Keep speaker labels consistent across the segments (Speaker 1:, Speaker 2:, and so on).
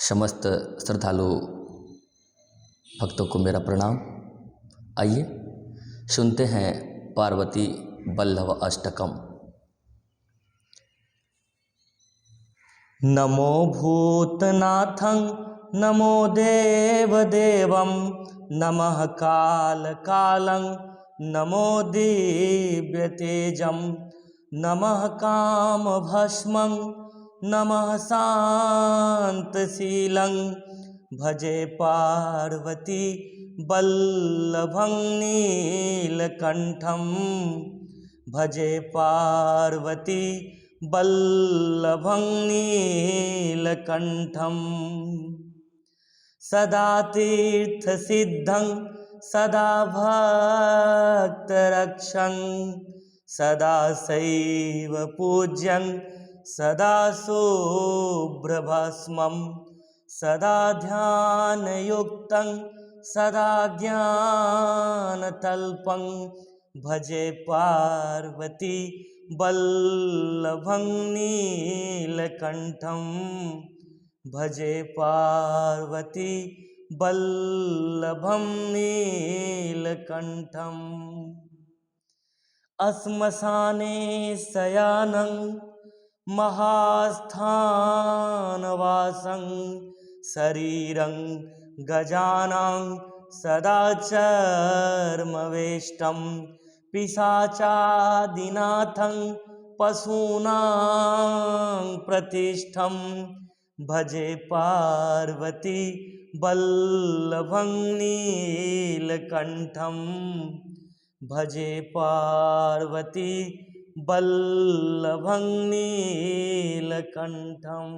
Speaker 1: समस्त श्रद्धालु भक्तों को मेरा प्रणाम। आइए सुनते हैं पार्वती वल्लभ अष्टकम। नमो भूतनाथं नमो देवदेवं नमः कालकालं नमो दिव्यतेजं नमः कामभस्मं नमः शान्तशीलं भजे पार्वती वल्लभं नीलकण्ठं भजे पार्वती वल्लभं नीलकण्ठं सदा तीर्थसिद्धं सदा भक्तरक्षं सदा शैव पूज्यं सदा शुभ्रभस्मं सदा ध्यानयुक्तं सदा ज्ञानतल्पं भजे पार्वती वल्लभं नीलकण्ठं भजे पार्वती वल्लभं नीलकण्ठम् श्मशाने शयानं महास्थानवासं शरीरं गजानां सदा चर्मवेष्टं पिशाचादिनाथं पशूनां प्रतिष्ठं भजे पार्वती वल्लभं नीलकण्ठं भजे पार्वती वल्लभं नीलकण्ठम्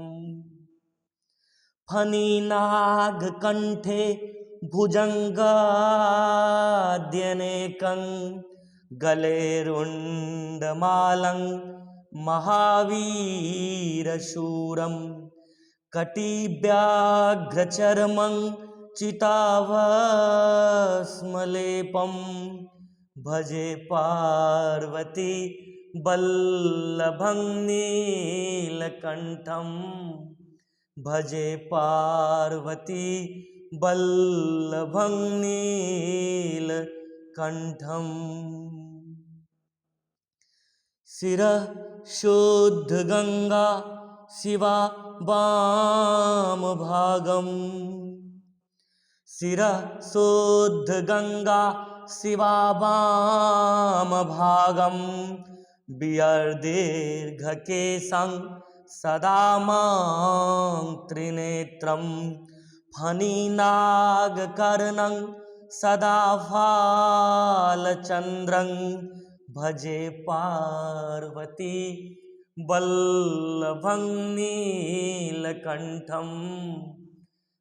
Speaker 1: फणिनागकण्ठे भुजङ्गाद्यनेकं गले रुण्डमालं महावीरशूरं कटिव्याघ्रचर्मं चिताभस्मलेपं भजे पार्वती वल्लभं नीलकण्ठं भजे पार्वती वल्लभं नीलकण्ठम् शिरः शुद्धगङ्गा शिवा वामभागं शिरः शुद्धगङ्गा शिवा वामभागं वियर्दीर्घकेशं सदा मां त्रिनेत्रं फणिनागकर्णं सदा फालचन्द्रं भजे पार्वती वल्लभं नीलकण्ठं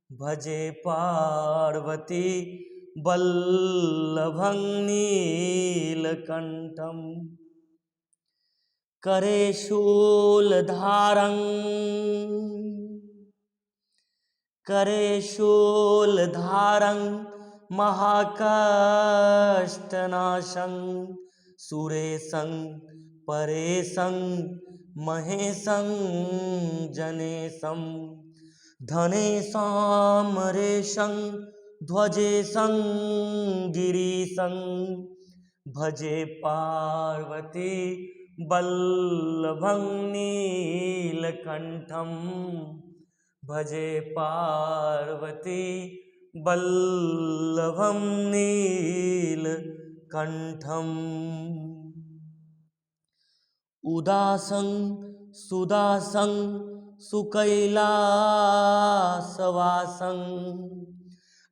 Speaker 1: भजे पार्वती वल्लभं नीलकण्ठम् करे शूलधारं महाकष्टनाशं सुरेशं परेशं महेशं जनेशं धनेशामरेशं ध्वजेशं गिरीशं भजे पार्वती वल्लभं नीलकण्ठं भजे पार्वती वल्लभं नीलकण्ठम् उदासं सुदासं सुकैलासवासं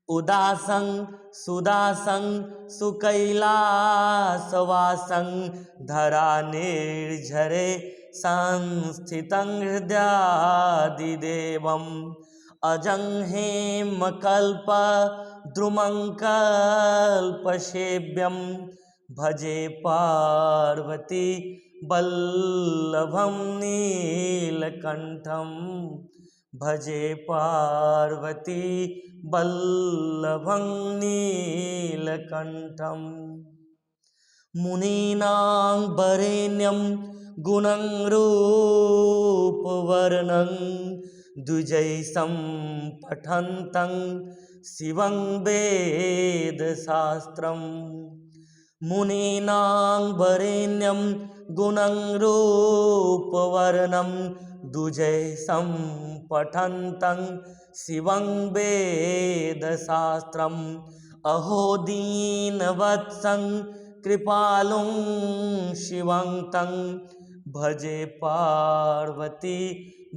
Speaker 1: उदासं सुदासं सुकैलासवासं धरानिर्झरे संस्थितं हृदयादिदेवम् अजं हेमकल्पद्रुमं कल्पसेव्यं भजे पार्वती वल्लभं नीलकण्ठं भजे पार्वती वल्लभं नीलकण्ठम् मुनीनां वरेण्यं गुणं रूपवर्णं द्विजैसं पठन्तं शिवं वेदशास्त्रम् मुनीनां वरेण्यं गुणं रूपवर्णं द्विजैसं पठन्तं शिवं वेदशास्त्रम् अहो दीनवत्सं कृपालुं शिवं तं भजे पार्वती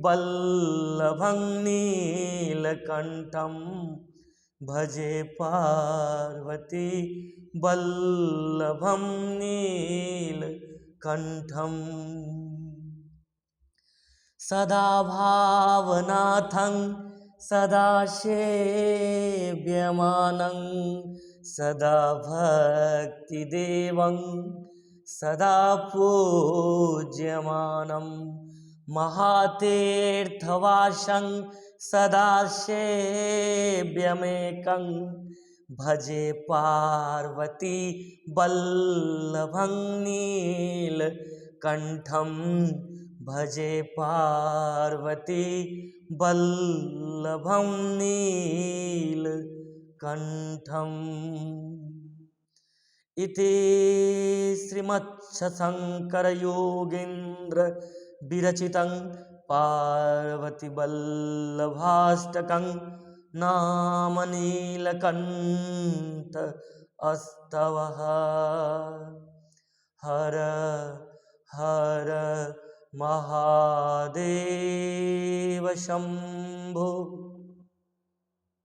Speaker 1: वल्लभं नीलकण्ठं भजे पार्वती वल्लभं नीलकण्ठम् सदा भावनाथं सदा सेव्यमानं सदा भक्तिदेवं सदा पूज्यमानं महातीर्थवासं सदा सेव्यमेकं भजे पार्वती वल्लभं नीलकण्ठं भजे पार्वती वल्लभं नीलकण्ठम् इति श्रीमच्छशङ्करयोगीन्द्र विरचितं पार्वतीवल्लभाष्टकं नाम नीलकण्ठ अस्तवः। हर हर महादेव शम्भो।